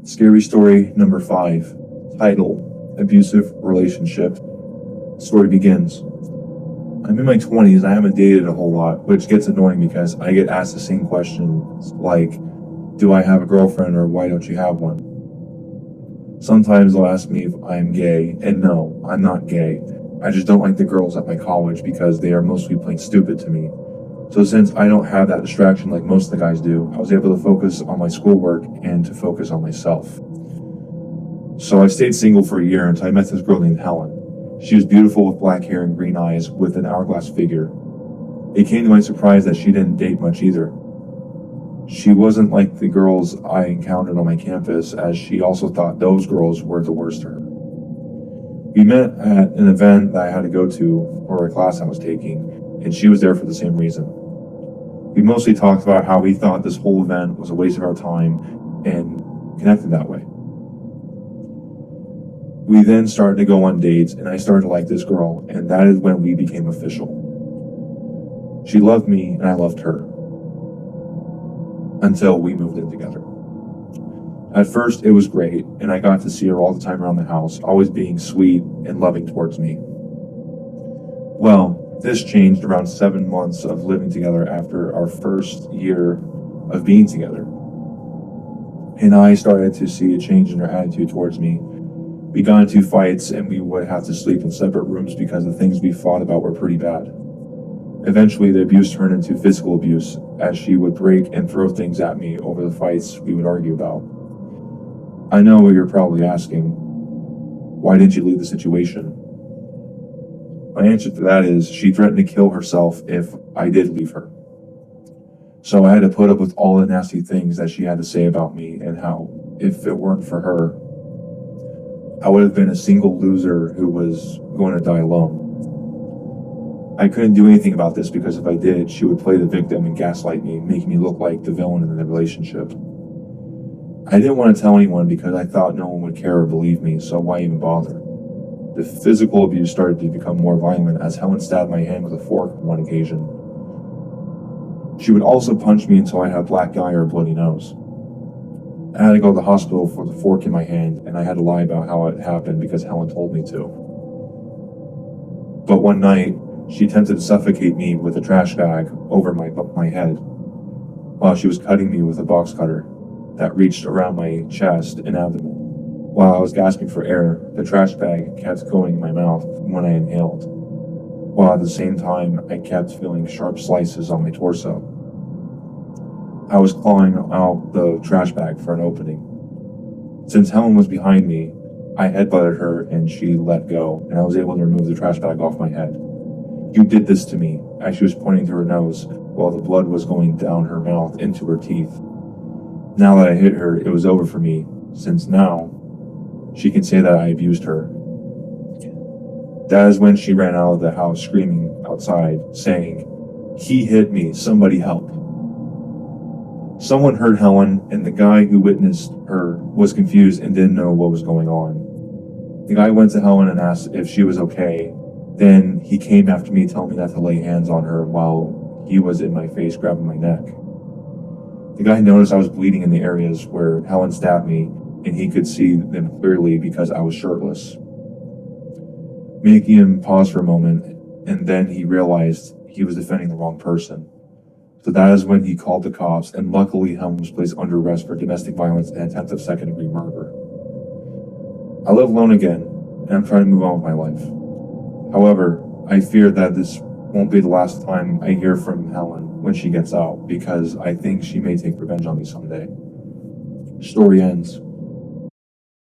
Scary story number 5. Title: Abusive Relationship. Story begins. I'm in my 20s and I haven't dated a whole lot, which gets annoying because I get asked the same questions like, do I have a girlfriend or why don't you have one? Sometimes they'll ask me if I'm gay, and no, I'm not gay. I just don't like the girls at my college because they are mostly plain stupid to me. So since I don't have that distraction like most of the guys do, I was able to focus on my schoolwork and to focus on myself. So I stayed single for a year until I met this girl named Helen. She was beautiful with black hair and green eyes with an hourglass figure. It came to my surprise that she didn't date much either. She wasn't like the girls I encountered on my campus, as she also thought those girls were the worst to her. We met at an event that I had to go to for a class I was taking, and she was there for the same reason. We mostly talked about how we thought this whole event was a waste of our time and connected that way. We then started to go on dates, and I started to like this girl, and that is when we became official. She loved me, and I loved her. Until we moved in together. At first, it was great, and I got to see her all the time around the house, always being sweet and loving towards me. Well, this changed around 7 months of living together after our first year of being together. And I started to see a change in her attitude towards me. We got into fights, and we would have to sleep in separate rooms because the things we fought about were pretty bad. Eventually, the abuse turned into physical abuse, as she would break and throw things at me over the fights we would argue about. I know what you're probably asking. Why didn't you leave the situation? My answer to that is she threatened to kill herself if I did leave her. So I had to put up with all the nasty things that she had to say about me, and how, if it weren't for her, I would have been a single loser who was going to die alone. I couldn't do anything about this because if I did, she would play the victim and gaslight me, making me look like the villain in the relationship. I didn't want to tell anyone because I thought no one would care or believe me, so why even bother? The physical abuse started to become more violent as Helen stabbed my hand with a fork on one occasion. She would also punch me until I had a black eye or a bloody nose. I had to go to the hospital for the fork in my hand, and I had to lie about how it happened because Helen told me to. But one night, she attempted to suffocate me with a trash bag over my head while she was cutting me with a box cutter that reached around my chest and abdomen. While I was gasping for air, the trash bag kept going in my mouth when I inhaled, while at the same time I kept feeling sharp slices on my torso. I was clawing out the trash bag for an opening. Since Helen was behind me, I headbutted her and she let go, and I was able to remove the trash bag off my head. You did this to me, as she was pointing to her nose, while the blood was going down her mouth into her teeth. Now that I hit her, it was over for me, since now, she can say that I abused her. That is when she ran out of the house screaming outside, saying, "He hit me, somebody help." Someone heard Helen, and the guy who witnessed her was confused and didn't know what was going on. The guy went to Helen and asked if she was okay. Then he came after me, telling me not to lay hands on her while he was in my face, grabbing my neck. The guy noticed I was bleeding in the areas where Helen stabbed me, and he could see them clearly because I was shirtless. Making him pause for a moment, and then he realized he was defending the wrong person. So that is when he called the cops, and luckily Helen was placed under arrest for domestic violence and attempted second-degree murder. I live alone again, and I'm trying to move on with my life. However, I fear that this won't be the last time I hear from Helen when she gets out, because I think she may take revenge on me someday. Story ends.